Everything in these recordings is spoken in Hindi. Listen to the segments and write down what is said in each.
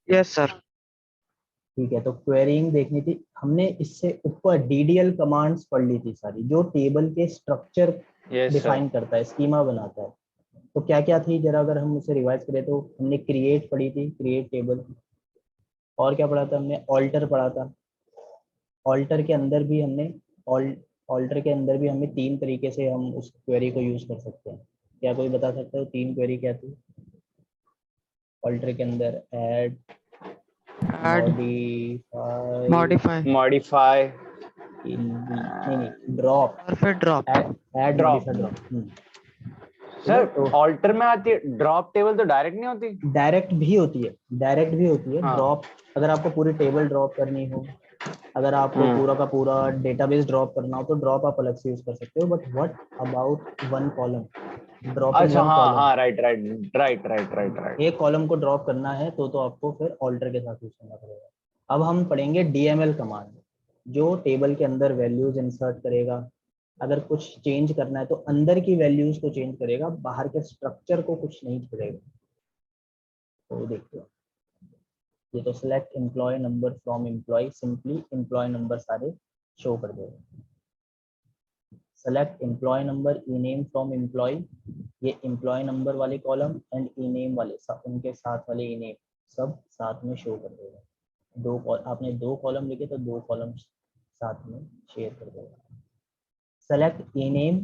Yes sir. ठीक है, तो क्वेरीइंग देखनी थी हमने। इससे ऊपर डीडीएल कमांड्स पढ़ ली थी सारी, जो टेबल के स्ट्रक्चर डिफाइन करता है, स्कीमा बनाता है। तो क्या क्या थी जरा अगर हम उसे रिवाइज करें तो हमने क्रिएट पढ़ी थी, क्रिएट टेबल। और क्या पढ़ा था हमने? ऑल्टर पढ़ा था। ऑल्टर के अंदर भी हमने ऑल्टर के अंदर भी हमें तीन तरीके से हम उस क्वेरी को यूज कर सकते हैं। क्या कोई बता सकता है तीन क्वेरी क्या थी ऑल्टर के अंदर? Add, add, modify, modify modify, नहीं, ड्रॉप। और फिर drop. Add, drop. Modify, drop. ठीक है, सर तो ऑल्टर में आती है ड्रॉप टेबल, तो डायरेक्ट नहीं होती? डायरेक्ट भी होती है, डायरेक्ट भी होती है। हाँ। ड्रॉप अगर आपको पूरी टेबल ड्रॉप करनी हो, अगर आपको पूरा का पूरा डेटाबेस ड्रॉप करना हो तो ड्रॉप आप अलग से यूज कर सकते हो। But what about one column? Dropping अच्छा, वन हाँ कॉलम। हाँ, right right right right right right. एक कॉलम को ड्रॉप करना है तो आपको फिर ऑल्टर के साथ यूज करना पड़ेगा। अब हम पढ़ेंगे डीएमएल कमांड, जो टेबल के अंदर वैल्यूज इंसर्ट करेगा। अगर कुछ चेंज करना है तो अंदर की वैल्यूज को चेंज करेगा, बाहर के स्ट्रक्चर को कुछ नहीं करेगा। तो देखते हैं, ये तो select employ number from employ, simply employ number सारे शो कर देगा। Select employ number E name from employ, ये एम्प्लॉय नंबर वाले कॉलम एंड ई नेम वाले सब, उनके साथ वाले ई नेम सब साथ में शो कर देगा। आपने दो कॉलम लिखे तो दो कॉलम साथ में शेयर कर देगा। Select E name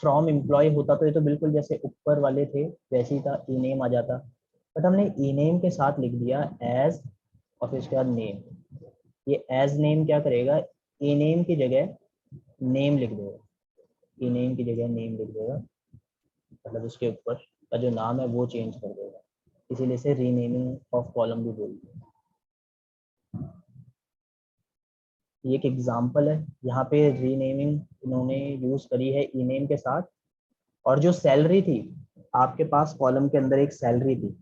from employ होता तो ये तो बिल्कुल जैसे ऊपर वाले थे वैसे ही था, ई नेम आ जाता। बट हमने ई नेम के साथ लिख दिया एज, और फिर उसके बाद नेम। ये एज नेम क्या करेगा? ई नेम की जगह नेम लिख देगा, ई नेम की जगह नेम लिख देगा, मतलब उसके ऊपर का जो नाम है वो चेंज कर देगा। इसीलिए से रीनेमिंग ऑफ कॉलम भी बोलते हैं। ये एक एग्जांपल है, यहाँ पे रीनेमिंग इन्होंने यूज करी है ई नेम के साथ। और जो सैलरी थी, आपके पास कॉलम के अंदर एक सैलरी थी,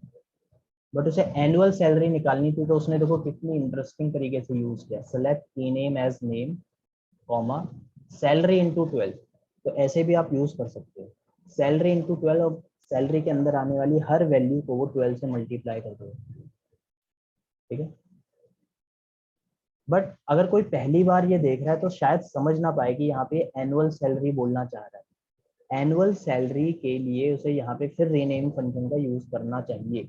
बट उसे एनुअल सैलरी निकालनी थी, तो उसने देखो कितनी इंटरेस्टिंग तरीके से यूज किया। Select E name as name, comma, salary into 12। तो ऐसे भी आप यूज कर सकते हो, सैलरी इंटू 12, और सैलरी के अंदर आने वाली हर वैल्यू को वो 12 से मल्टीप्लाई कर दो। ठीक है, बट अगर कोई पहली बार ये देख रहा है तो शायद समझ ना पाए कि यहाँ पे एनुअल सैलरी बोलना चाह रहा है। एनुअल सैलरी के लिए उसे यहाँ पे फिर रीनेम फंक्शन का यूज करना चाहिए।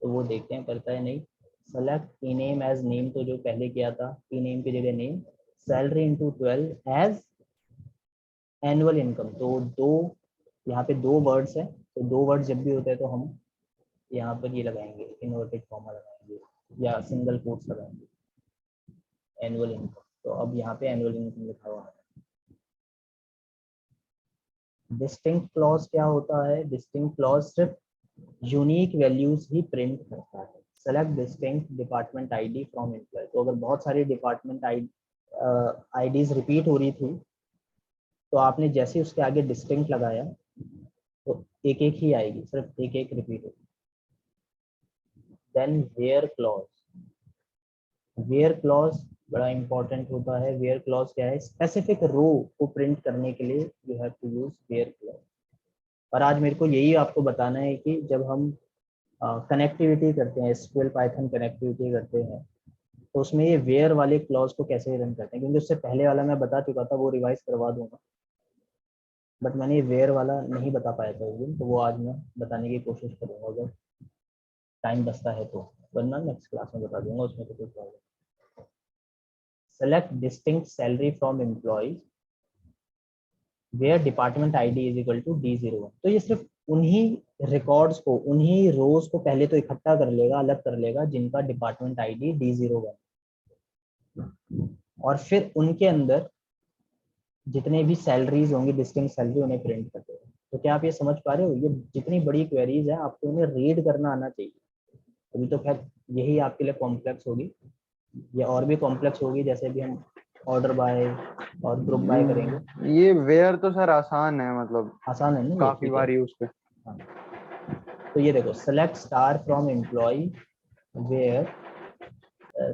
तो वो देखते हैं करता है नहीं। Select E name as name, तो जो पहले किया था ई नेम की जगह name, salary into 12 as annual income. तो दो, यहाँ पे दो वर्ड्स है, तो दो वर्ड जब भी होते हैं तो हम यहाँ पर ये लगाएंगे, इन्वर्टेड कॉमा लगाएंगे या सिंगल कोट्स लगाएंगे, एनुअल इनकम। तो अब यहाँ पे एनुअल इनकम लिखा हुआ है। डिस्टिंक्ट क्लॉज क्या होता है? डिस्टिंक्ट क्लॉज सिर्फ यूनिक वैल्यूज ही प्रिंट करता है। Select distinct department ID from employ. तो अगर बहुत सारी डिपार्टमेंट आईडीज रिपीट हो रही थी, तो आपने जैसे उसके आगे डिस्टिंक्ट लगाया तो एक एक ही आएगी, सिर्फ एक एक रिपीट होगी। Then where clause, where clause बड़ा इंपॉर्टेंट होता है। वेयर क्लॉज क्या है? स्पेसिफिक रो को प्रिंट करने के लिए you have to use where clause. और आज मेरे को यही आपको बताना है कि जब हम कनेक्टिविटी करते हैं, एसक्यूएल पाइथन कनेक्टिविटी करते हैं, तो उसमें ये वेयर वाले क्लॉज को कैसे रन करते हैं, क्योंकि उससे पहले वाला मैं बता चुका था, वो रिवाइज करवा दूंगा। बट मैंने ये वेयर वाला नहीं बता पाया था उस दिन, तो वो आज मैं बताने की कोशिश करूंगा अगर टाइम बचता है तो, वरना नेक्स्ट क्लास में बता दूंगा, उसमें तो कोई problem. Select distinct salary from employees where department ID is equal to D01। तो ये सिर्फ उन्हीं रिकॉर्ड्स को, उन्हीं रोज को पहले तो इकट्ठा कर लेगा, अलग कर लेगा, जिनका डिपार्टमेंट आईडी D01, और फिर उनके अंदर जितने भी सैलरीज होंगी, डिस्टिंक्ट सैलरी, उन्हें प्रिंट कर देगा। तो क्या आप ये समझ पा रहे हो? ये जितनी बड़ी क्वेरीज है आपको उन्हें रीड करना आना चाहिए। अभी तो खैर यही आपके लिए कॉम्प्लेक्स होगी, या और भी कॉम्प्लेक्स होगी, जैसे भी हम ऑर्डर बाय और ग्रुप बाय करेंगे। ये वेयर तो सर आसान है, मतलब आसान है ना ये? काफी ठीक बार है, यूज पे। हाँ। तो ये देखो, select star from employ where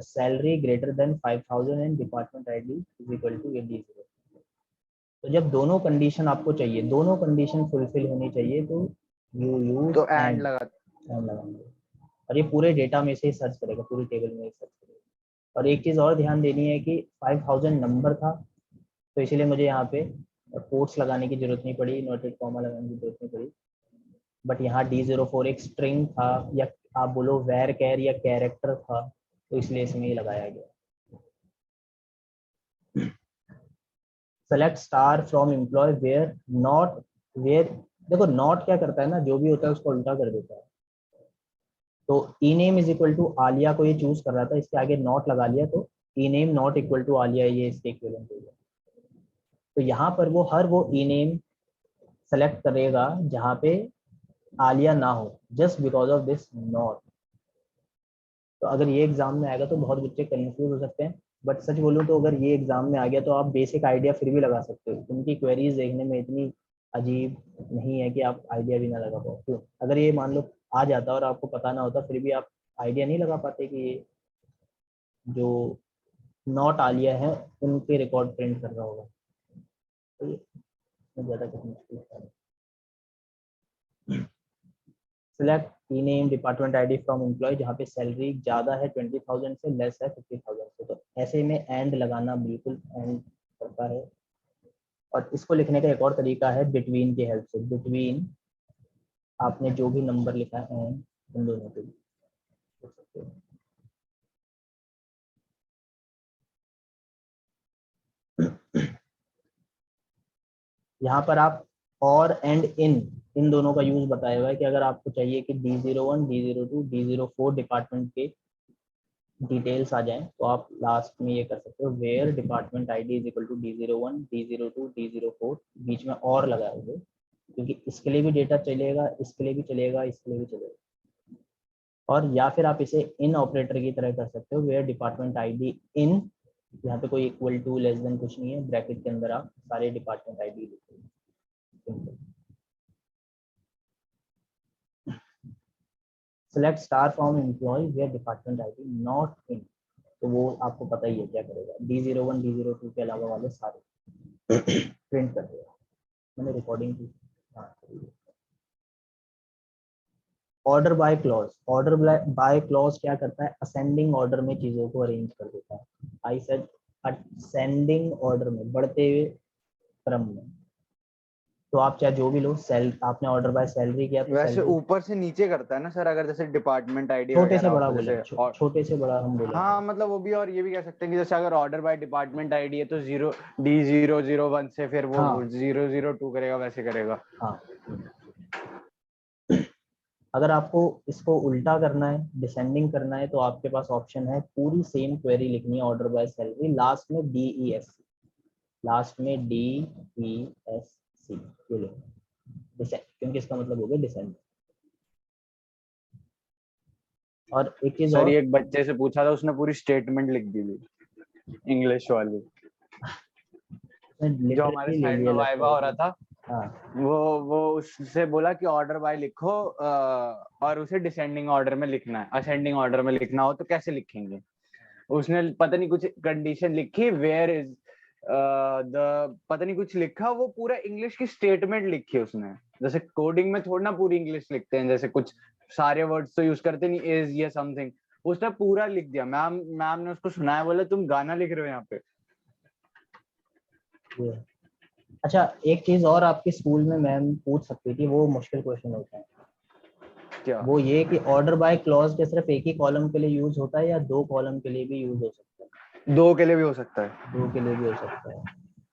salary greater than 5000 and department ID is equal to D0। तो जब दोनों कंडीशन आपको चाहिए, दोनों कंडीशन फुलफिल होनी चाहिए, तो यू यूज तो एंड एंड लगा। लगाएंगे। और ये पूरे डेटा में से ही सर्च करेगा, पूरी टेबल में ही सर्च करेगा। और एक चीज़ और ध्यान देनी है कि 5000 नंबर था, तो इसीलिए मुझे यहाँ पे कोट्स लगाने की जरूरत नहीं पड़ी, नोटेड कॉमा लगाने की जरूरत नहीं पड़ी। बट यहाँ D04 एक स्ट्रिंग था, या आप बोलो वेर कैर या कैरेक्टर था, तो इसलिए इसमें ही लगाया गया। Select star from employ where not where, देखो नॉट क्या करता है ना, जो भी होता है उसको उल्टा कर देता है। तो E name is equal to Alia को ये चूज कर रहा था, इसके आगे नॉट लगा लिया, तो E name not equal to Alia, ये इसके इक्विवेलेंट हो गया। तो यहाँ पर वो हर वो ई नेम सेलेक्ट करेगा जहाँ पे आलिया ना हो, just because of this not. तो अगर ये एग्जाम में आएगा तो बहुत बच्चे कंफ्यूज हो सकते हैं, बट सच बोलूँ तो अगर ये एग्जाम में आ गया तो आप बेसिक आइडिया फिर भी लगा सकते हो। उनकी क्वेरीज देखने में इतनी अजीब नहीं है कि आप आइडिया भी ना लगा पाओ। क्यों? अगर ये मान लो आ जाता और आपको पता ना होता, फिर भी आप आइडिया नहीं लगा पाते कि ये जो नॉट आलिया है उनके रिकॉर्ड प्रिंट कर रहा होगा। तो ये ज़्यादा कुछ मुश्किल है। Select E name department ID from employ, जहाँ पे सैलरी ज़्यादा है 20,000 से, लेस है 50,000 से, तो ऐसे में एंड लगाना बिल्कुल एंड करता है। और इसको लिखने का एक और तरीका है बिटवीन की हेल्प से। बिटवीन आपने जो भी नंबर लिखा है एंड उन दोनों के लिए लिख सकते हो। यहाँ पर आप और एंड इन दोनों का यूज बताया हुआ है कि अगर आपको चाहिए कि D01, D02, D04 डिपार्टमेंट के डिटेल्स आ जाएं, तो आप लास्ट में ये कर सकते हो, where department ID is equal to D01, D02, D04, बीच में और लगाए हुए, क्योंकि इसके लिए भी डेटा चलेगा, इसके लिए भी चलेगा, इसके लिए भी चलेगा। और या फिर आप इसे इन ऑपरेटर की तरह कर सकते हो, वेयर डिपार्टमेंट आईडी इन, यहाँ पे कोई इक्वल टू लेस देन कुछ नहीं है, ब्रैकेट के अंदर आप सारे डिपार्टमेंट आईडी लिखोगे। Select star from employ where department ID not in, तो वो आपको पता ही है क्या करेगा, D01, D02 के अलावा वाले सारे प्रिंट कर देगा। मैंने रिकॉर्डिंग की। हाँ, order by clause, order by clause क्या करता है, असेंडिंग ऑर्डर में चीजों को अरेंज कर देता है। आई सेड असेंडिंग ऑर्डर में, बढ़ते हुए क्रम में। तो आप चाहे जो भी लो, सेल आपने ऑर्डर बाय सैलरी किया तो वैसे सैलरी ऊपर से नीचे करता है ना सर, अगर जैसे डिपार्टमेंट आईडी छोटे से वगैरह हो बड़ा तो बोले, जैसे और छोटे से बड़ा हम बोले। हाँ मतलब वो भी, और ये भी कह सकते हैं कि जैसे अगर ऑर्डर बाय डिपार्टमेंट आईडी है तो D001 से फिर वो हाँ 002 करेगा, वैसे करेगा। हाँ। अगर आपको इसको उल्टा करना है, डिसेंडिंग करना है, तो आपके पास ऑप्शन है, पूरी सेम क्वेरी लिखनी है, ऑर्डर बाय सैलरी, लास्ट में DESC, लास्ट में DESC ये लिखना, डिसेंड, क्योंकि इसका मतलब हो गया डिसेंड। और एक चीज सर और, ये एक बच्चे से पूछा था, उसने पूरी स्टेटमेंट लिख दी थी इंग्लिश वाली, जो हमारे लिटरेचर ले साइड लिया में लगता वाइवा है हो रहा कि था। हाँ वो उससे बोला कि ऑर्डर बाय लिखो, और उसे डिसेंडिंग ऑर्डर में लिखना है, असेंडिंग ऑर्डर में लिखना हो तो कैसे लिखेंगे। उसने पता नहीं कुछ कंडीशन लिखी, वेयर इज द पता नहीं कुछ लिखा, वो पूरा इंग्लिश की स्टेटमेंट लिखी उसने। जैसे कोडिंग में थोड़ा ना पूरी इंग्लिश लिखते हैं, जैसे कुछ सारे वर्ड्स तो यूज करते नहीं, इज या समथिंग, उसने पूरा लिख दिया। मैम ने उसको सुनाया, बोला तुम गाना लिख रहे हो यहाँ पे। ये। अच्छा, एक चीज और आपके स्कूल में मैम पूछ सकती थी, वो मुश्किल क्वेश्चन होता है, क्या? वो ये कि ऑर्डर बाय क्लॉज के सिर्फ एक ही कॉलम के लिए यूज होता है या 2 कॉलम के लिए भी यूज हो सकता है? 2 के लिए भी हो सकता है। 2 के लिए भी हो सकता है।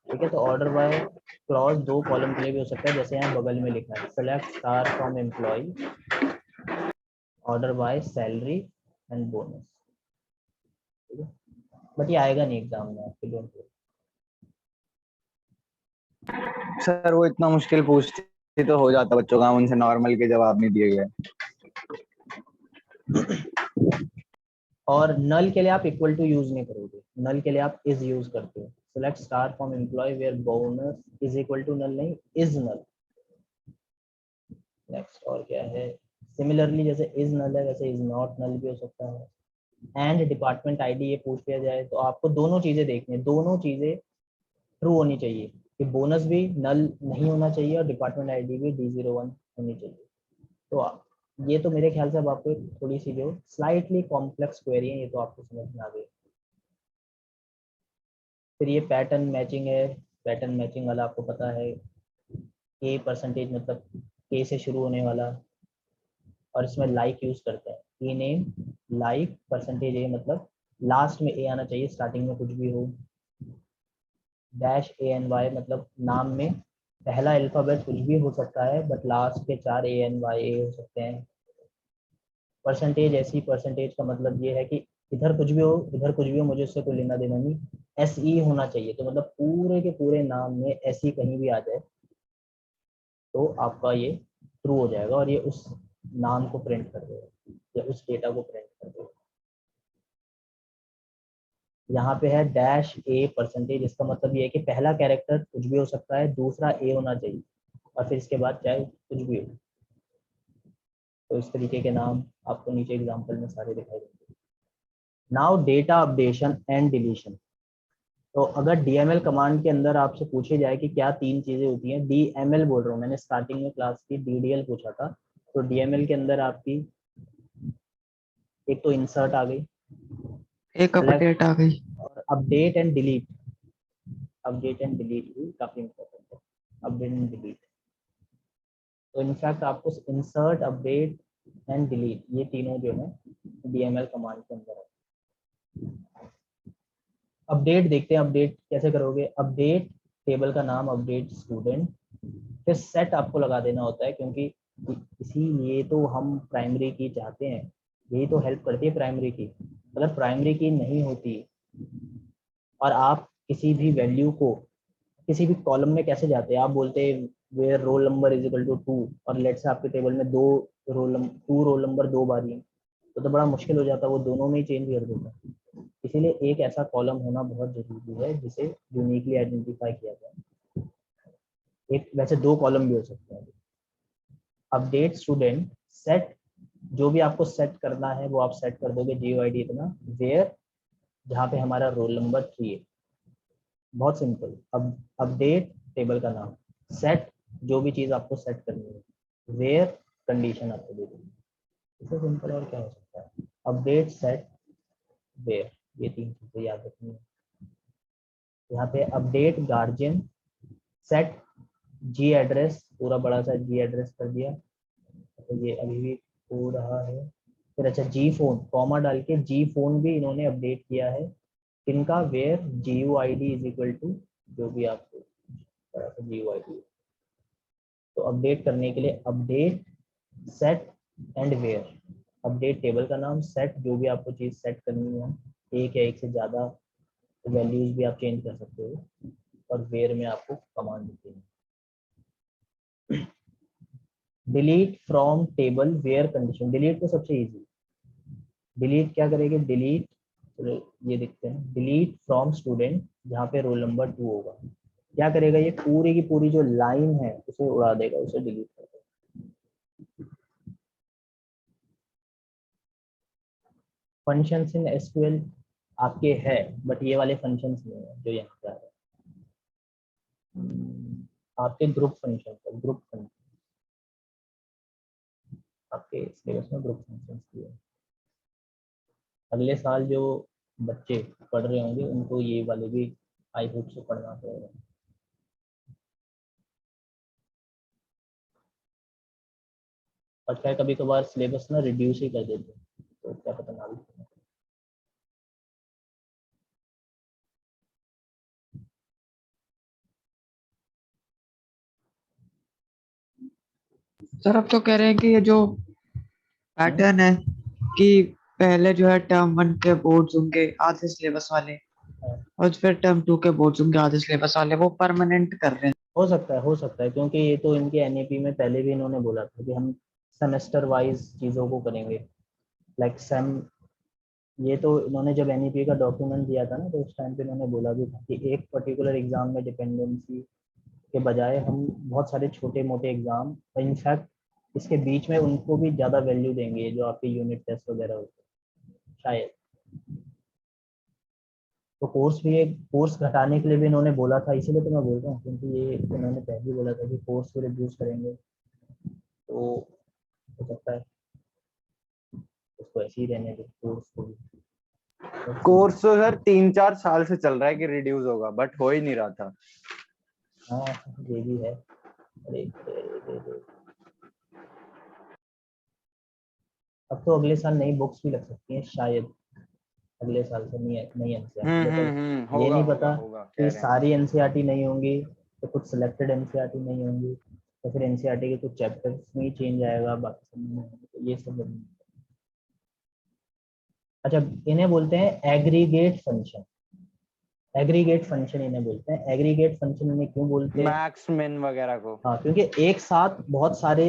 ठीक है, तो ऑर्डर बाय क्लॉज 2 कॉलम के लिए भी हो सकता है, जैसे यहाँ बगल में लिखा है, select star from employ order by salary and bonus. ठीक है, बट ये आएगा नहीं एग्जाम में आपके, डोंट वरी। सर वो इतना मुश्किल पूछती तो हो जाता बच्चों का, उनसे नॉर्मल के जवाब नहीं दिए गए। और नल के लिए आप इक्वल टू यूज नहीं करोगे, नल के लिए आप इज यूज करते हो। Select star from employ where bonus is equal to null नहीं, इज नल। नेक्स्ट और क्या है, सिमिलरली जैसे इज नल है वैसे इज नॉट नल भी हो सकता है। एंड डिपार्टमेंट आईडी ये पूछ लिया जाए तो आपको दोनों चीजें देखनी है, दोनों चीजें ट्रू होनी चाहिए, कि बोनस भी नल नहीं होना चाहिए और डिपार्टमेंट आईडी भी D01 होनी चाहिए। तो ये तो मेरे ख्याल से अब आपको एक थोड़ी सी जो स्लाइटली कॉम्प्लेक्स क्वेरी है, ये तो आपको समझ में आ गई। फिर ये पैटर्न मैचिंग है। पैटर्न मैचिंग वाला आपको पता है, के परसेंटेज मतलब के से शुरू होने वाला, और इसमें लाइक यूज करते हैं। की नेम लाइक परसेंटेज ए, मतलब लास्ट में ए आना चाहिए, स्टार्टिंग में कुछ भी हो। डैश ए एन वाई मतलब नाम में पहला अल्फाबेट कुछ भी हो सकता है, बट लास्ट के 4 ए एन वाई ए हो सकते हैं। परसेंटेज ऐसी, परसेंटेज का मतलब ये है कि इधर कुछ भी हो इधर कुछ भी हो, मुझे उससे कोई लेना देना नहीं। एस ई होना चाहिए, तो मतलब पूरे के पूरे नाम में एस ई कहीं भी आ जाए तो आपका ये ट्रू हो जाएगा, और ये उस नाम को प्रिंट कर देगा या उस डेटा को प्रिंट कर देगा। यहाँ पे है डैश ए परसेंटेज, इसका मतलब ये है कि पहला कैरेक्टर कुछ भी हो सकता है, दूसरा ए होना चाहिए, और फिर इसके बाद चाहे कुछ भी हो। तो इस तरीके के नाम आपको नीचे एग्जांपल में सारे दिखाई देंगे। Now data updation and deletion. तो अगर डीएमएल कमांड के अंदर आपसे पूछे जाए कि क्या 3 चीजें होती हैं, डीएमएल बोल रहा हूँ, मैंने स्टार्टिंग में क्लास की डीडीएल पूछा था। तो डीएमएल के अंदर आपकी एक तो इंसर्ट आ गई, एक सेलेक्ट अपडेट आ गई। और update and delete. Update and delete भी काफी इंपॉर्टेंट है, अपडेट एंड डिलीट। तो इनफैक्ट आपको इंसर्ट, अपडेट एंड डिलीट, ये तीनों जो है डीएमएल कमांड के अंदर है। अपडेट देखते हैं, अपडेट कैसे करोगे। अपडेट टेबल का नाम, अपडेट स्टूडेंट, फिर सेट आपको लगा देना होता है, क्योंकि इसीलिए तो हम प्राइमरी की चाहते हैं, यही तो हेल्प करती है प्राइमरी की। अगर प्राइमरी की नहीं होती और आप किसी भी वैल्यू को किसी भी कॉलम में कैसे जाते हैं, आप बोलते हैं where roll number is equal to 2, और लेट से आपके टेबल में टू रोल नंबर 2 बार ही हैं, तो बड़ा मुश्किल हो जाता है, वो दोनों में ही चेंज कर देता है। इसीलिए एक ऐसा कॉलम होना बहुत जरूरी है जिसे यूनिकली आइडेंटिफाई किया जाए। एक वैसे 2 कॉलम भी हो सकते हैं। अपडेट स्टूडेंट सेट, जो भी आपको सेट करना है वो आप सेट कर दोगे, GOID इतना, वेयर जहाँ पे हमारा रोल नंबर 3 है। बहुत सिंपल। अब अपडेट टेबल का नाम, सेट जो भी चीज़ आपको सेट करनी है, वेयर कंडीशन आपको दे देंगे। इससे सिंपल और क्या हो सकता है। अपडेट सेट वेयर, ये 3 चीज़ें याद रखनी है। यहाँ पे अपडेट गार्जियन सेट जी एड्रेस, पूरा बड़ा सा जी एड्रेस कर दिया, तो ये अभी भी हो रहा है। फिर अच्छा जी फोन, कॉमा डाल के जी फोन भी इन्होंने अपडेट किया है। इनका where GUID is equal to जो भी आपको बड़ा सा GUID। तो अपडेट करने के लिए update set and where. Update table का नाम, सेट जो भी आपको चीज़ सेट करनी है, एक या एक से ज़्यादा वैल्यूज भी आप चेंज कर सकते हो, और वेयर में आपको कमांड देनी है। Delete from table where condition, delete तो सबसे इजी। डिलीट क्या करेंगे, डिलीट, चलो ये देखते हैं, डिलीट फ्रॉम स्टूडेंट जहाँ पे रोल नंबर 2 होगा, क्या करेगा, ये पूरी की पूरी जो लाइन है उसे उड़ा देगा, उसे डिलीट कर देगा। फंक्शंस इन SQL आपके है, बट ये वाले फंक्शंस नहीं है जो यहाँ पे आ रहे हैं। आपके ग्रुप फंक्शन है, ग्रुप फंक्शन आपके सिलेबस में ग्रुप फंक्शंस की है। अगले साल जो बच्चे पढ़ रहे होंगे उनको ये वाले भी आई होप से पढ़ना पड़ेगा। और क्या कभी कभार सिलेबस ना रिड्यूस ही कर देते हैं, तो क्या पता ना भी। सर अब तो कह रहे हैं कि ये जो पैटर्न है कि पहले जो है टर्म 1 के बोर्ड्स होंगे आधे सिलेबस वाले, और फिर टर्म 2 के बोर्ड्स होंगे आधे सिलेबस वाले, वो परमानेंट कर रहे हैं। हो सकता है, क्योंकि ये तो इनके NAP में पहले भी इन्होंने बोला था कि हम सेमेस्टर वाइज चीज़ों को करेंगे, लाइक सेम। ये तो इन्होंने जब NAP का डॉक्यूमेंट दिया था ना, तो उस टाइम पे इन्होंने बोला भी था कि एक पर्टिकुलर एग्जाम में डिपेंडेंसी के बजाय हम बहुत सारे छोटे मोटे एग्जाम, इनफैक्ट इसके बीच में उनको भी ज़्यादा वैल्यू देंगे, जो आपके यूनिट टेस्ट वगैरह होते हैं शायद। तो कोर्स भी, एक कोर्स घटाने के लिए भी इन्होंने बोला था, इसीलिए तो मैं बोल रहा हूँ, क्योंकि ये इन्होंने पहले ही बोला था कि कोर्स को रिड्यूस करेंगे, तो हो सकता है को ऐसे ही रहने दो कोर्स को भी। कोर्स तो सर 3-4 साल से चल रहा है कि रिड्यूस होगा, बट हो ही नहीं रहा था। हाँ ये भी है। अरे, अब तो अगले साल नई बुक्स भी लग सकती हैं शायद, अगले साल से नई एनसीईआरटी, बट ये होगा नहीं होगा पता होगा कह कि रहे हैं। सारी एनसीईआरटी नहीं होंगी, तो कुछ सिलेक्टेड एनसीईआरटी नहीं होंगी, तो फिर एनसीईआरटी के कुछ चैप्टर्स में ही चेंज आएगा, बाकी सब में नहीं। तो ये सब अच्छा, इन्हें बोलते हैं एग्रीगेट फंक्शन। एग्रीगेट फंक्शन इन्हें बोलते हैं। एग्रीगेट फंक्शन इन्हें क्यों बोलते हैं? मैक्स मिन वगैरह को। हाँ, क्योंकि एक साथ बहुत सारे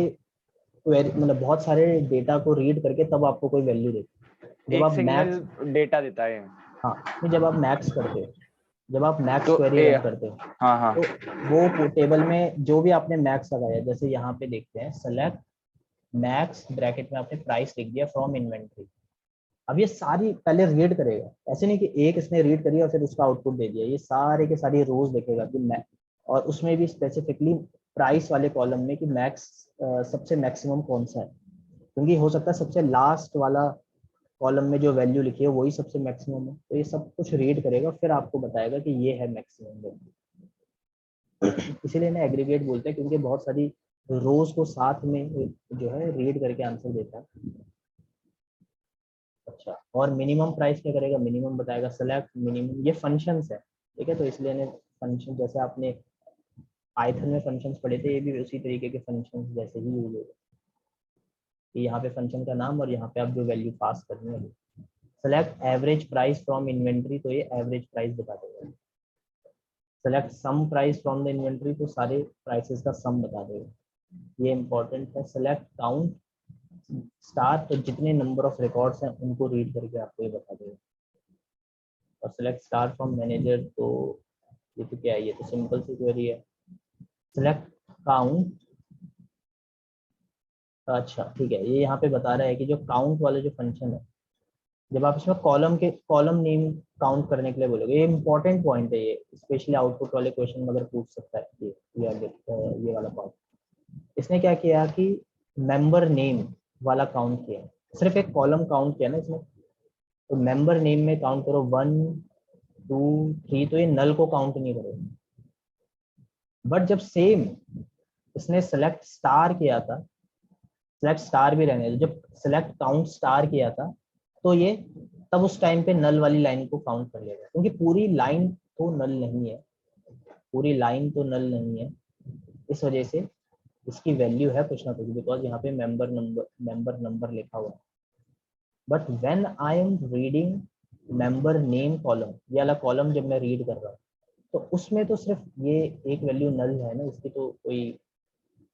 मतलब बहुत सारे डेटा को रीड करके तब आपको कोई वैल्यू देती है। जब एक आप सिंगल मैक्स, डेटा देता है। हाँ नहीं, जब आप मैक्स करते हो, जब आप मैक्स तो क्वेरी रन करते हो, हाँ हाँ। तो वो टेबल में जो भी आपने मैक्स लगाया, जैसे यहाँ पे देखते हैं सेलेक्ट मैक्स, ब्रैकेट में आपने प्राइस लिख दिया फ्रॉम इन्वेंट्री। अब ये सारी पहले रीड करेगा, ऐसे नहीं कि एक इसने रीड करी और फिर उसका आउटपुट दे दिया, ये सारे के सारी रोज देखेगा कि मैं, और उसमें भी स्पेसिफिकली प्राइस वाले कॉलम में कि मैक्स सबसे मैक्सिमम कौन सा है, क्योंकि हो सकता है सबसे लास्ट वाला कॉलम में जो वैल्यू लिखी है वही सबसे मैक्सिमम है। तो ये सब कुछ रीड करेगा, फिर आपको बताएगा कि ये है मैक्सिमम वैल्यू। इसीलिए इन्हें एग्रीगेट बोलते हैं, क्योंकि बहुत सारी रोज को साथ में जो है रीड करके आंसर देता है। अच्छा, और मिनिमम प्राइस क्या करेगा? मिनिमम बताएगा, सेलेक्ट मिनिमम। ये फंक्शंस है, ठीक है, तो इसलिए इन्हें फंक्शन, जैसे आपने पाइथन में फंक्शंस पढ़े थे, ये भी उसी तरीके के फंक्शंस जैसे ही यूज होगा कि यहाँ पे फंक्शन का नाम और यहाँ पे आप जो वैल्यू पास करनी है। Select average price from inventory, तो ये एवरेज प्राइस बता देगा। Select sum price from the inventory, तो सारे प्राइसेस का सम बता देगा। ये इंपॉर्टेंट है। सेलेक्ट काउंट स्टार, तो जितने नंबर ऑफ रिकॉर्ड्स हैं उनको रीड करके आपको ये बता देगा। और सेलेक्ट स्टार फ्रॉम मैनेजर, तो ये तो क्या है, ये तो सिंपल सी क्वेरी है। सेलेक्ट काउंट, अच्छा ठीक है, ये यहाँ पे बता रहा है कि जो काउंट वाला जो फंक्शन है, जब आप इसमें कॉलम नेम काउंट करने के लिए बोलोगे, ये इंपॉर्टेंट पॉइंट है, ये स्पेशली आउटपुट वाले क्वेश्चन में अगर पूछ सकता है ये वाला पार्ट। इसने क्या किया कि मेंबर नेम वाला काउंट किया, सिर्फ एक कॉलम काउंट किया ना इसमें, तो मेंबर नेम में काउंट करो 1 2 3, तो ये नल को काउंट नहीं करेगा। बट जब सेम इसने सेलेक्ट स्टार किया था, सेलेक्ट स्टार भी रहने दो, जब सेलेक्ट काउंट स्टार किया था, तो ये तब उस टाइम पे नल वाली लाइन को काउंट कर लेगा, क्योंकि पूरी लाइन तो नल नहीं है, पूरी लाइन तो नल नहीं है, इस वजह से इसकी वैल्यू है कुछ ना कुछ, बिकॉज यहाँ पे मेंबर नंबर लिखा हुआ है। But when I am reading member name column, ये वाला कॉलम जब मैं रीड कर रहा हूँ, तो उसमें तो सिर्फ ये एक वैल्यू नल है ना, इसकी तो कोई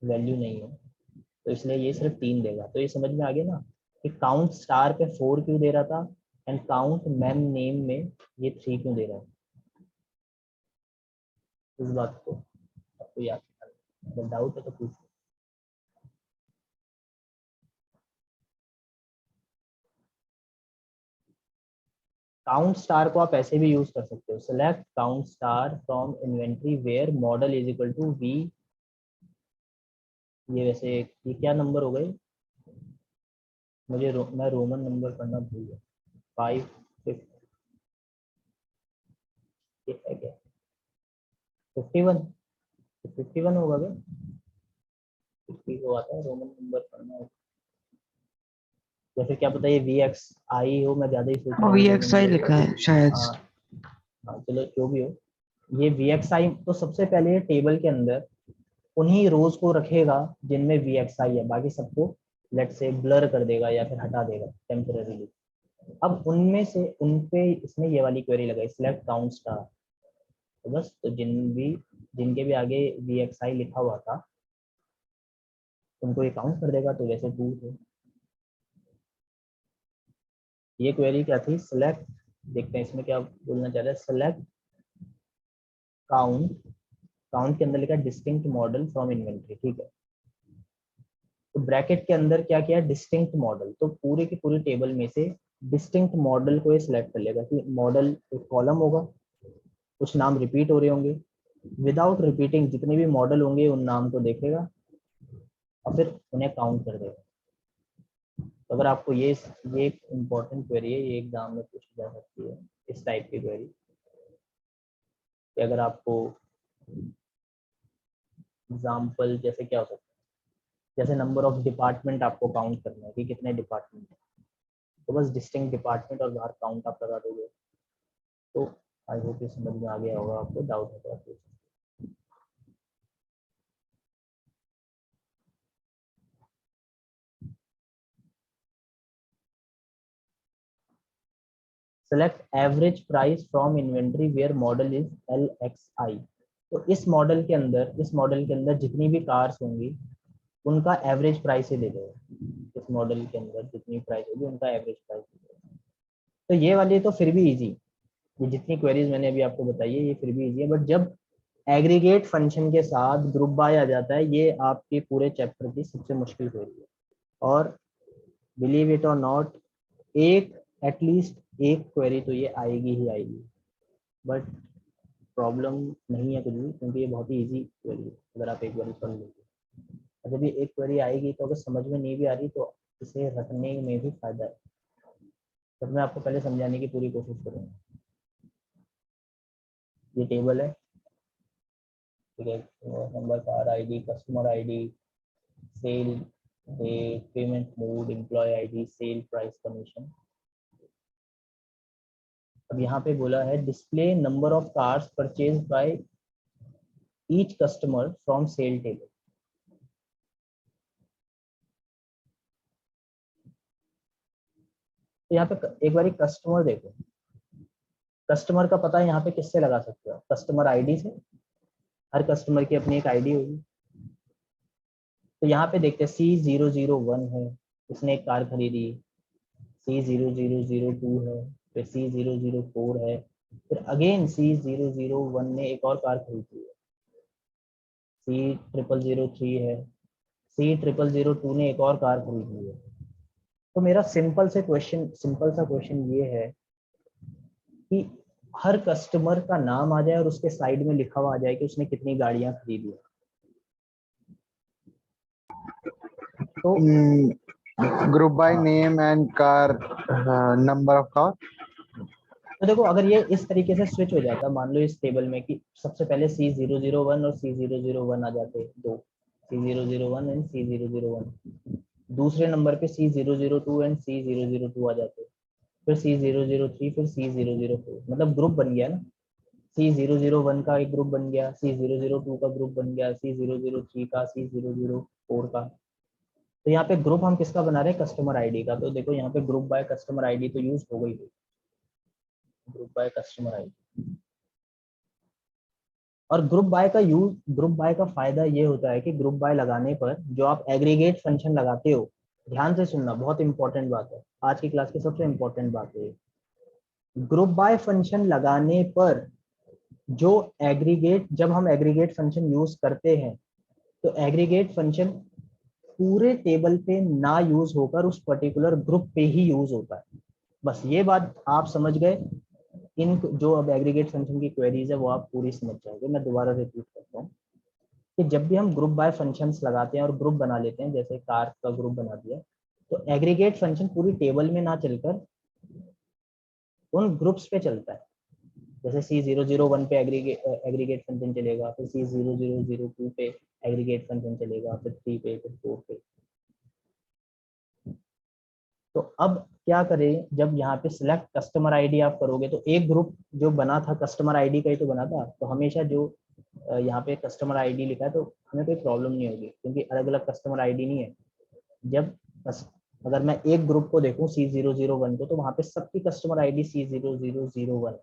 वैल्यू नहीं है, तो इसलिए ये सिर्फ 3 देगा। तो ये समझ में आ गया ना कि काउंट स्टार पे 4 क्यों दे रहा था, एंड काउंट मेम नेम में ये 3 क्यों दे रहा है। इस बात को आपको याद रखना, अगर डाउट है तो पूछो। काउंट स्टार को आप ऐसे भी यूज कर सकते हो, select count star from inventory where model is equal to V, ये वैसे ये क्या नंबर हो गए, मैं रोमन नंबर पढ़ना भूल गया, 5 5 ये है क्या, 51, 51 होगा क्या, 50 को आता है रोमन नंबर पढ़ना हो, या फिर क्या पता ये वी एक्स आई हो, मैं ज्यादा ही सोच रहा हूँ रोमन VXI नंबर। लिखा है शायद। हाँ हाँ, चलो जो भी हो, ये वी एक्स आई तो सबसे पहले टेबल के अंदर उन्हीं रोज को रखेगा जिनमें वी एक्स आई है, बाकी सबको लेट से ब्लर कर देगा या फिर हटा देगा टेम्परेरीली। अब उनमें से उन पे इसने ये वाली क्वेरी लगाई, सिलेक्ट काउंट स्टार, तो बस, तो जिनके भी आगे वी एक्स आई लिखा हुआ था उनको ये काउंट कर देगा, तो वैसे 2 थे। ये क्वेरी क्या थी, सिलेक्ट, देखते हैं इसमें क्या बोलना चाह रहा है, सिलेक्ट काउंट, काउंट के अंदर लिखा डिस्टिंक्ट मॉडल फ्रॉम इन्वेंट्री, ठीक है, तो ब्रैकेट के अंदर क्या किया, डिस्टिंक्ट मॉडल, तो पूरे के पूरे टेबल में से डिस्टिंक्ट मॉडल को ये सिलेक्ट कर लेगा कि मॉडल एक कॉलम होगा, कुछ नाम रिपीट हो रहे होंगे, विदाउट रिपीटिंग जितने भी मॉडल होंगे उन नाम को देखेगा और फिर उन्हें काउंट कर देगा। तो अगर आपको ये एक इम्पोर्टेंट क्वेरी है, ये एग्जाम में पूछी जा सकती है इस टाइप की क्वेरी, कि अगर आपको एग्जाम्पल जैसे क्या हो सकता है, जैसे नंबर ऑफ डिपार्टमेंट आपको काउंट करना है कि कितने डिपार्टमेंट है, तो बस डिस्टिंक्ट डिपार्टमेंट और बाहर काउंट आप लगा दोगे। तो आई होप ये समझ में आ गया होगा, आपको डाउट है तो आप पूछ सकते हैं। Select average price from inventory where model is LXI। तो इस मॉडल के अंदर जितनी भी कार्स होंगी उनका एवरेज प्राइस ही ले लो। इस मॉडल के अंदर जितनी प्राइस होगी उनका एवरेज प्राइस ले लो। तो ये वाली तो फिर भी इजी, ये जितनी क्वेरीज मैंने अभी आपको बताई है ये फिर भी इजी है, बट जब एग्रीगेट फंक्शन के साथ ग्रुप बाय आ जाता है, ये आपके पूरे चैप्टर की सबसे मुश्किल क्वेरी है। और बिलीव इट और नॉट, एक एटलीस्ट एक क्वेरी तो ये आएगी ही आएगी, बट प्रॉब्लम नहीं है कुछ भी, क्योंकि ये बहुत ही इजी क्वेरी है अगर आप एक बार पढ़ लोगे। और जब ये एक क्वेरी आएगी तो अगर समझ में नहीं भी आ रही तो इसे रखने में भी फायदा है। तो मैं आपको पहले समझाने की पूरी कोशिश करूँगा। ये टेबल है, ठीक है, number, car ID, customer ID, sale date, payment mode, employ ID, sale price, commission. अब यहाँ पे बोला है display number of cars purchase by each customer from sale table. तो यहाँ पे एक बार कस्टमर देखो, कस्टमर का पता यहाँ पे किससे लगा सकते हो, कस्टमर आईडी से। हर कस्टमर की अपनी एक आईडी होगी। तो यहाँ पे देखते हैं C001 है, उसने एक कार खरीदी। C002 है, फिर C004 है, फिर अगेन C001 ने एक और कार खरीदी है। C0003 है, C0002 ने एक और कार खरीदी है। तो मेरा सिंपल सा क्वेश्चन ये है कि हर कस्टमर का नाम आ जाए और उसके साइड में लिखा हुआ आ जाए कि उसने कितनी गाड़ियां खरीदी है। तो group by name and car, number of car. तो देखो, अगर ये इस तरीके से स्विच हो जाता, मान लो इस टेबल में कि सबसे पहले C001 और C001 आ जाते, दो C001 एंड C001, दूसरे नंबर पे C002 एंड C002 आ जाते, फिर C003, फिर C004, मतलब ग्रुप बन गया ना। C001 का एक ग्रुप बन गया, C002 का ग्रुप बन गया, C003 का, C004 का। तो यहाँ पे ग्रुप हम किसका बना रहे हैं, कस्टमर आईडी का। तो देखो यहाँ पे ग्रुप बाय कस्टमर आईडी तो यूज हो गई, ग्रुप बाय कस्टमर आईडी। और ग्रुप बाय का फायदा ये होता है कि ग्रुप बाय लगाने पर जो आप एग्रीगेट फंक्शन लगाते हो, ध्यान से सुनना, बहुत इंपॉर्टेंट बात है, आज की क्लास की सबसे इंपॉर्टेंट बात है। ग्रुप बाय फंक्शन लगाने पर जो जब हम एग्रीगेट फंक्शन यूज करते हैं तो एग्रीगेट फंक्शन पूरे टेबल पे ना यूज होकर उस पर्टिकुलर ग्रुप पे ही यूज होता है। बस ये बात आप समझ गए। इन जो अब एग्रीगेट फंक्शन की क्वेरीज है वो आप पूरी समझ जाओगे। मैं दोबारा रिपीट करता हूँ कि जब भी हम ग्रुप बाय फंक्शंस लगाते हैं और ग्रुप बना लेते हैं, जैसे कार का ग्रुप बना दिया, तो एग्रीगेट फंक्शन पूरी टेबल में ना चलकर उन ग्रुप्स पे चलता है। जैसे C001 पे एग्रीगेट फंक्शन चलेगा, फिर C0002 पे एग्रीगेट फंक्शन चलेगा, फिर 3 पे, फिर 4 पे। तो अब क्या करें, जब यहाँ पे सिलेक्ट कस्टमर आईडी आप करोगे तो एक ग्रुप जो बना था कस्टमर आईडी का ही तो बना था, तो हमेशा जो यहाँ पे कस्टमर आईडी लिखा है तो हमें कोई प्रॉब्लम नहीं होगी, क्योंकि अलग अलग कस्टमर आईडी नहीं है। जब अगर मैं एक ग्रुप को देखूं C001 को, तो वहाँ पे सबकी कस्टमर आईडी C0001।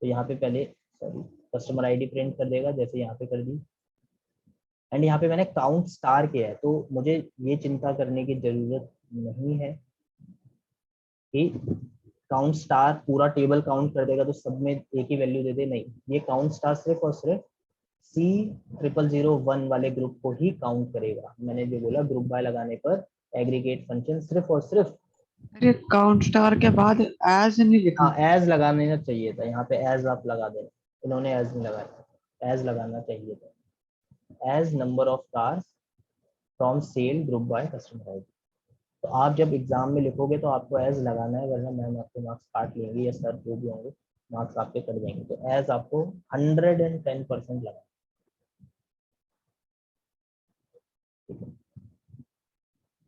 तो यहाँ पे पहले कस्टमर आईडी प्रिंट कर देगा, जैसे यहाँ पे कर दी। एंड यहाँ पे मैंने काउंट स्टार किया है, तो मुझे ये चिंता करने की जरूरत नहीं है कि काउंट स्टार पूरा टेबल काउंट कर देगा तो सब में एक ही वैल्यू दे दे। नहीं, ये काउंट स्टार सिर्फ और सिर्फ C0001 वाले ग्रुप को ही काउंट करेगा। मैंने जो बोला, ग्रुप बाय लगाने पर एग्रीगेट फंक्शन सिर्फ और सिर्फ, अरे काउंट स्टार के बाद एज नहीं लिखा। हाँ, एज लगाना चाहिए था, यहाँ पे एज आप लगा देना, इन्होंने एज नहीं लगाया, एज लगाना चाहिए था, as number of cars from sale group by customer ID. तो आप जब एग्जाम में लिखोगे तो आपको एज लगाना है, वरना मैम आपके मार्क्स काट लेंगे या सर जो भी होंगे मार्क्स आपके कट जाएंगे। तो एज आपको 110% लगाना है।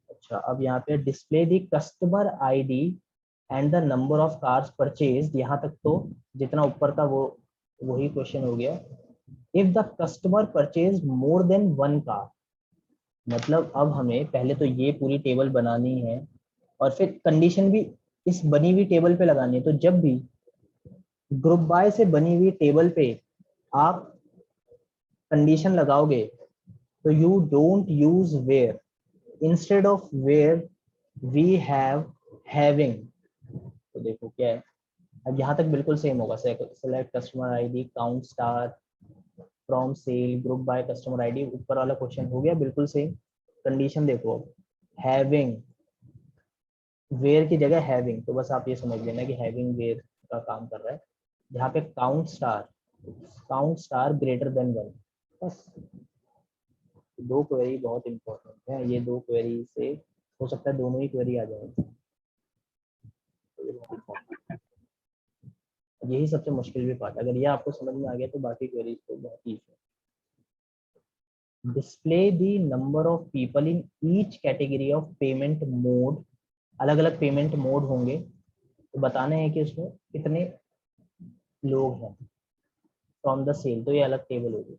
अच्छा, अब यहाँ पे display the customer ID and the number of cars purchase, यहाँ तक तो जितना ऊपर का वो वही क्वेश्चन हो गया। If the customer purchase more than one car, मतलब अब हमें पहले तो ये पूरी टेबल बनानी है और फिर कंडीशन भी इस बनी हुई टेबल पे लगानी है। तो जब भी ग्रुप बाय से बनी हुई टेबल पे आप कंडीशन लगाओगे तो you don't use where, instead of where we have having. तो देखो क्या है, अब यहाँ तक बिल्कुल सेम होगा। Select customer ID, count star from sale, group by customer ID, ऊपर वाला क्वेश्चन हो गया बिल्कुल सेम। कंडीशन देखो, हैविंग, वेयर की जगह हैविंग, तो बस आप ये समझ लेना कि हैविंग वेयर का काम कर रहा है। यहाँ पे count star greater than one, बस। दो क्वेरी बहुत इंपॉर्टेंट है, ये दो क्वेरी से हो सकता है दोनों ही क्वेरी आ जाए। यही सबसे मुश्किल भी पार्ट है, अगर ये आपको समझ में आ गया तो बाकी क्वेरीज तो बहुत ईजी है। Display the number of people in each category of payment mode, अलग अलग पेमेंट मोड होंगे तो बताने हैं कि उसमें कितने लोग हैं फ्रॉम द सेल, तो ये अलग टेबल होगी।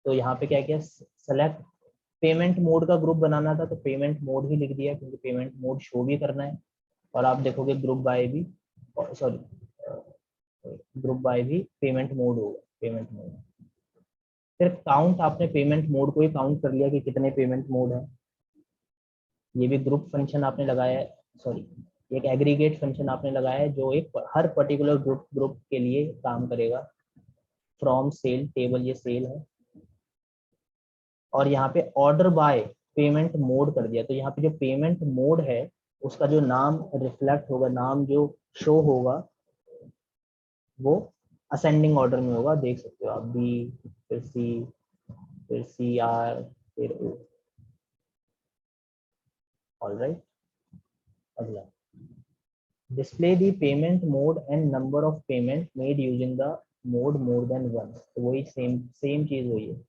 तो यहाँ पे क्या किया, सेलेक्ट पेमेंट मोड का ग्रुप बनाना था तो पेमेंट मोड ही लिख दिया, क्योंकि पेमेंट मोड शो भी करना है। और आप देखोगे ग्रुप बाय भी, सॉरी ग्रुप बाय भी पेमेंट मोड होगा, पेमेंट मोड। फिर काउंट, आपने पेमेंट मोड को ही काउंट कर लिया कि कितने पेमेंट मोड है। ये भी ग्रुप फंक्शन आपने लगाया है, सॉरी एक एग्रीगेट फंक्शन आपने लगाया है जो एक हर पर्टिकुलर ग्रुप के लिए काम करेगा। फ्रॉम सेल, टेबल ये सेल है। और यहाँ पे ऑर्डर बाय पेमेंट मोड कर दिया, तो यहाँ पे जो पेमेंट मोड है उसका जो नाम रिफ्लेक्ट होगा, नाम जो शो होगा वो असेंडिंग ऑर्डर में होगा, देख सकते हो आप, बी, फिर सी, फिर सी आर, फिर ओ। ऑलराइट, अगला display the payment mode and number of payment made using the mode more than one, तो वही सेम सेम चीज वही है।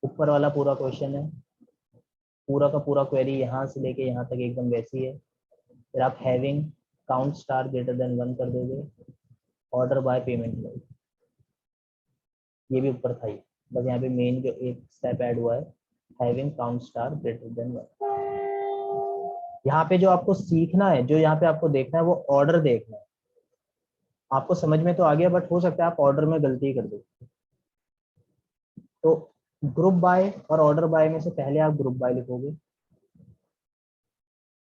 ऊपर वाला पूरा क्वेश्चन है, पूरा का पूरा क्वेरी यहाँ से लेके यहाँ तक एकदम वैसी है। फिर आप having count star greater than one कर दोगे, ऑर्डर बाय पेमेंट मोड, ये भी ऊपर था ही, बस यहाँ पे मेन जो एक स्टेप ऐड हुआ है, having count star greater than one. यहाँ पे जो आपको सीखना है, जो यहाँ पे आपको देखना है वो ऑर्डर देखना है। आपको समझ में तो आ गया, बट हो सकता है आप ऑर्डर में गलती कर दो। तो ग्रुप बाय और ऑर्डर बाय में से पहले आप ग्रुप बाय लिखोगे,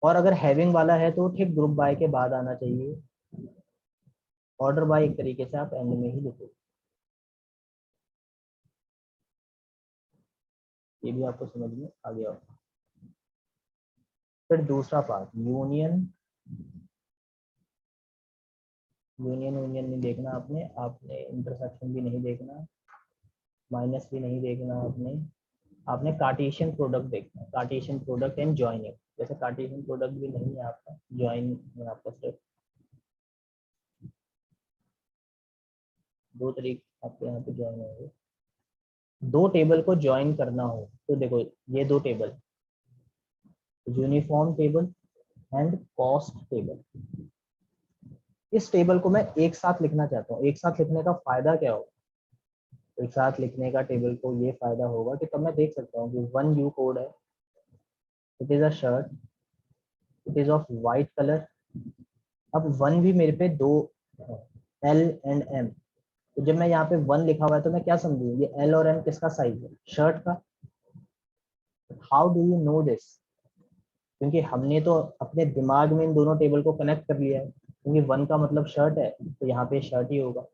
और अगर हैविंग वाला है तो ठीक ग्रुप बाय के बाद आना चाहिए। ऑर्डर बाय एक तरीके से आप एंड में ही लिखोगे। ये भी आपको समझ में आ गया होगा। फिर दूसरा पार्ट, यूनियन नहीं देखना आपने, आपने इंटरसेक्शन भी नहीं देखना, माइनस भी नहीं देखना आपने कार्टेशियन प्रोडक्ट देखना है, कार्टेशियन प्रोडक्ट एंड ज्वाइनिंग। जैसे कार्टेशियन प्रोडक्ट भी नहीं है आपका, ज्वाइन है आपका सिर्फ। दो तरीके आपके यहाँ पे ज्वाइन होंगे, दो टेबल को ज्वाइन करना हो तो देखो ये दो table, uniform table and cost table. इस टेबल को मैं एक साथ लिखना चाहता हूँ। एक साथ लिखने का फायदा क्या होगा, एक साथ लिखने का टेबल को ये फायदा होगा कि तब मैं देख सकता हूँ कि वन यू कोड है, it is a shirt, it is of white colour. अब वन भी मेरे पे दो एल एंड एम, तो जब मैं यहाँ पे वन लिखा हुआ है तो मैं क्या समझू, ये एल और एम किसका साइज है, शर्ट का। How do you know this, क्योंकि हमने तो अपने दिमाग में इन दोनों टेबल को कनेक्ट कर लिया है, क्योंकि वन का मतलब शर्ट है तो यहाँ पे शर्ट ही होगा,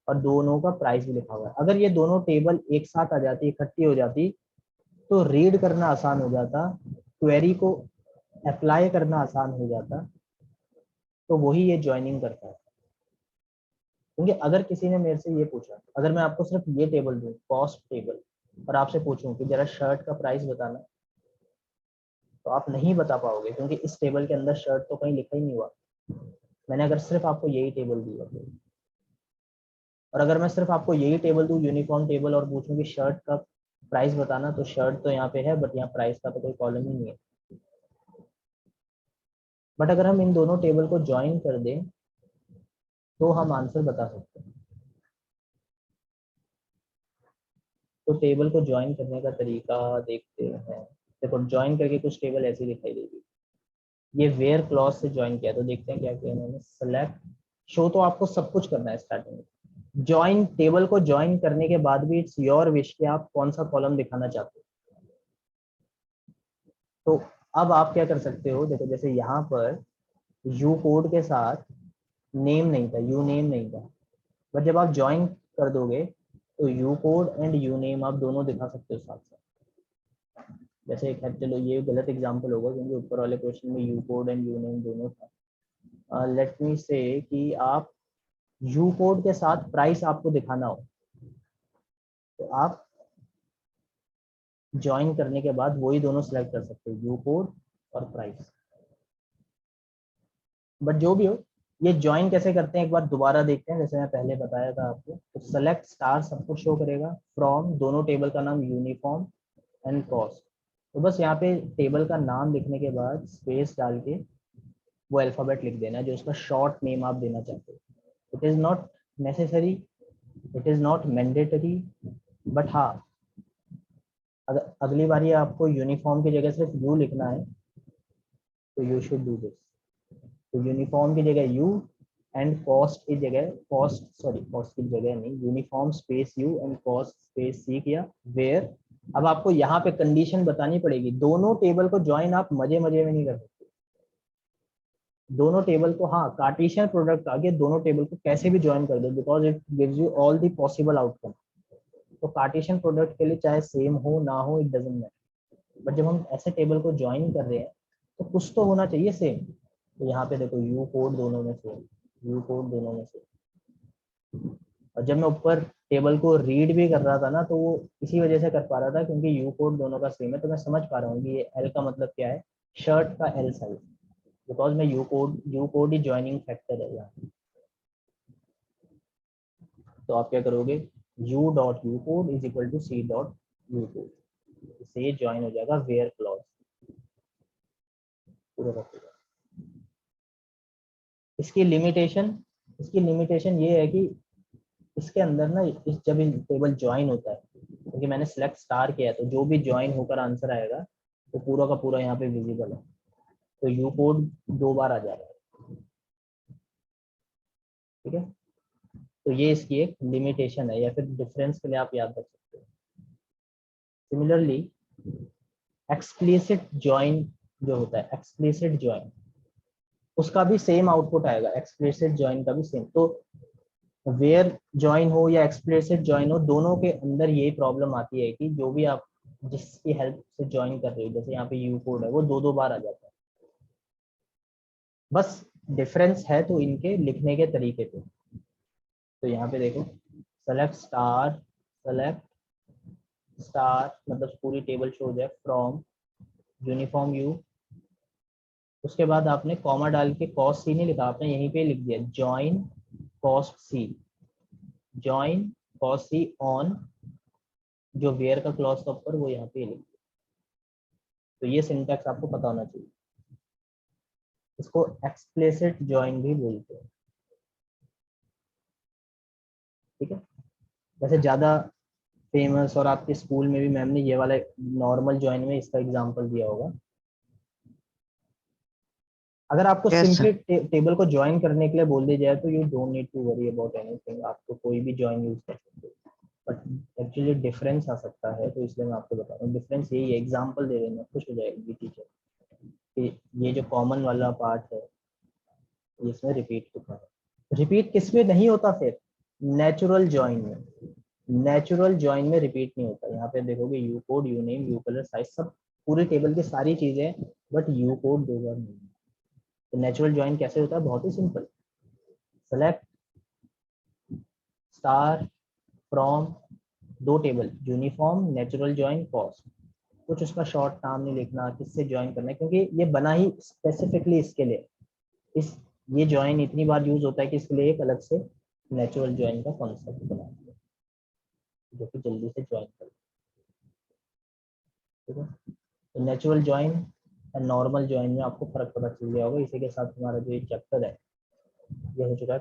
और दोनों का प्राइस भी लिखा हुआ है। अगर ये दोनों टेबल एक साथ आ जाती, इकट्ठी हो जाती, तो रीड करना आसान हो जाता, क्वेरी को अप्लाई करना आसान हो जाता। तो वही ये ज्वाइनिंग करता है। क्योंकि अगर किसी ने मेरे से ये पूछा, अगर मैं आपको सिर्फ ये टेबल दूं, कॉस्ट टेबल, और आपसे पूछूं कि जरा शर्ट का प्राइस बताना, तो आप नहीं बता पाओगे, क्योंकि इस टेबल के अंदर शर्ट तो कहीं लिखा ही नहीं हुआ। मैंने अगर सिर्फ आपको यही टेबल दी है, और अगर मैं सिर्फ आपको यही टेबल दूं, यूनिफॉर्म टेबल, और पूछूं कि शर्ट का प्राइस बताना, तो शर्ट तो यहाँ पे है बट यहाँ प्राइस का तो कोई कॉलम ही नहीं है। बट अगर हम इन दोनों टेबल को ज्वाइन कर दें तो हम आंसर बता सकते हैं। तो टेबल को ज्वाइन करने का तरीका देखते हैं। देखो ज्वाइन करके कुछ टेबल ऐसी दिखाई देगी। ये वेयर क्लॉज से ज्वाइन किया, तो देखते हैं क्या किया इन्होंने। सेलेक्ट शो, तो आपको सब कुछ करना है स्टार्टिंग में। ज्वाइन टेबल को ज्वाइन करने के बाद भी इट्स योर विश कि आप कौन सा कॉलम दिखाना चाहते हो। तो अब आप क्या कर सकते हो, देखो जैसे यहाँ पर यू कोड के साथ नेम नहीं था, यू नेम नहीं था, बट जब आप ज्वाइन कर दोगे तो you code and you name आप दोनों दिखा सकते हो साथ साथ। जैसे चलो ये गलत एग्जांपल होगा क्योंकि ऊपर वाले क्वेश्चन में you code and you name दोनों था। लेट मी से कि आप यू कोड के साथ प्राइस आपको दिखाना हो, तो आप ज्वाइन करने के बाद वही दोनों सेलेक्ट कर सकते हो, यू कोड और प्राइस। बट जो भी हो, ये ज्वाइन कैसे करते हैं एक बार दोबारा देखते हैं। जैसे मैं पहले बताया था आपको, तो सेलेक्ट स्टार सब कुछ शो करेगा, फ्रॉम दोनों टेबल का नाम यूनिफॉर्म एंड कॉस्ट। तो बस यहाँ पे टेबल का नाम लिखने के बाद स्पेस डाल के वो अल्फाबेट लिख देना जो उसका शॉर्ट नेम आप देना चाहते हो। It is not necessary, it is not mandatory, but हाँ अगर अगली बार ये आपको यूनिफॉर्म की जगह सिर्फ यू लिखना है तो यू शुड डू दिस। तो यूनिफॉर्म की जगह यू एंड कॉस्ट की जगह कॉस्ट की जगह नहीं, uniform space U and cost space C किया, वेयर। अब आपको यहाँ पे कंडीशन बतानी पड़ेगी, दोनों टेबल को ज्वाइन आप मजे मजे में नहीं कर सकते। दोनों टेबल को, हाँ कार्टेशियन प्रोडक्ट आगे दोनों टेबल को कैसे भी ज्वाइन कर दो, because it gives you all the possible outcome. तो कार्टेशियन प्रोडक्ट के लिए चाहे सेम हो ना हो, इट डजंट मैटर। बट जब हम ऐसे टेबल को ज्वाइन कर रहे हैं तो कुछ तो होना चाहिए सेम। तो यहाँ पे देखो यू कोड दोनों में सेम, यू कोड दोनों में सेम। और जब मैं ऊपर टेबल को रीड भी कर रहा था ना, तो वो इसी वजह से कर पा रहा था क्योंकि यू कोड दोनों का सेम है। तो मैं समझ पा रहा हूँ कि ये एल का मतलब क्या है, शर्ट का एल साइज, बिकॉज मैं यू कोड ही ज्वाइनिंग फैक्टर है यहाँ। तो आप क्या करोगे, U dot U code is equal to C dot U code, इससे ये ज्वाइन हो जाएगा वेयर क्लॉज पूरा। इसकी लिमिटेशन ये है कि इसके अंदर ना जब टेबल ज्वाइन होता है, क्योंकि मैंने सेलेक्ट स्टार किया है, तो जो भी ज्वाइन होकर आंसर आएगा तो पूरा का पूरा यहाँ पे विजिबल है। तो यू कोड 2 बार आ जाएगा, ठीक है। तो ये इसकी एक लिमिटेशन है, या फिर डिफरेंस के लिए आप याद रख सकते हो। सिमिलरली एक्सप्लिसिट ज्वाइन जो होता है, एक्सप्लिसिट ज्वाइन, उसका भी सेम आउटपुट आएगा, एक्सप्लिसिट ज्वाइन का भी सेम। तो वेयर ज्वाइन हो या एक्सप्लिसिट ज्वाइन हो, दोनों के अंदर ये प्रॉब्लम आती है कि जो भी आप जिसकी हेल्प से ज्वाइन कर रहे हो, जैसे यहाँ पे यू कोड है, वो 2 बार आ जाता है। बस डिफरेंस है तो इनके लिखने के तरीके पे। तो यहाँ पे देखो, सेलेक्ट स्टार मतलब पूरी टेबल शो हो जाए, फ्रॉम यूनिफॉर्म यू, उसके बाद आपने कॉमा डाल के कॉस्ट सी नहीं लिखा, आपने यहीं पे लिख दिया join cost C, join cost C on जो वेयर का क्लॉज था ऊपर वो यहाँ पे लिख दिया। तो ये सिंटैक्स आपको पता होना चाहिए। इसको एक्सप्लिसिट ज्वाइन भी बोलते हैं, ठीक है। वैसे ज्यादा फेमस और आपके स्कूल में भी मैम ने ये वाला नॉर्मल ज्वाइन में इसका एग्जांपल दिया होगा। अगर आपको यस सर। सिंपली टेबल को ज्वाइन करने के लिए बोल दिया जाए तो you don't need to worry about anything, आपको कोई भी ज्वाइन यूज कर सकते हो। बट एक्चुअली डिफरेंस आ सकता है, तो इसलिए मैं आपको बता रहा हूँ। डिफरेंस यही है, एग्जांपल दे देना खुश हो जाएगी टीचर कि ये जो कॉमन वाला पार्ट है इसमें रिपीट होता है। रिपीट किस में नहीं होता, फिर नेचुरल ज्वाइन में। नेचुरल ज्वाइन में रिपीट नहीं होता। यहाँ पे देखोगे you code, you name, you colour, size, सब पूरे टेबल की सारी चीजें, बट यू कोड 2 बार नहीं। तो नेचुरल ज्वाइन कैसे होता है, बहुत ही simple. Select star from 2 table uniform natural join cost, कुछ उसका शॉर्ट नाम नहीं लिखना, किससे ज्वाइन करना है, क्योंकि ये बना ही स्पेसिफिकली इसके लिए। इस ये ज्वाइन इतनी बार यूज होता है कि इसके लिए एक अलग से नेचुरल ज्वाइन का कॉन्सेप्ट बना दिया, जो कि जल्दी से ज्वाइन कर, ठीक है। तो नेचुरल ज्वाइन और नॉर्मल ज्वाइन में आपको फर्क पता चल गया होगा। इसी के साथ हमारा जो ये चैप्टर है ये हो चुका है।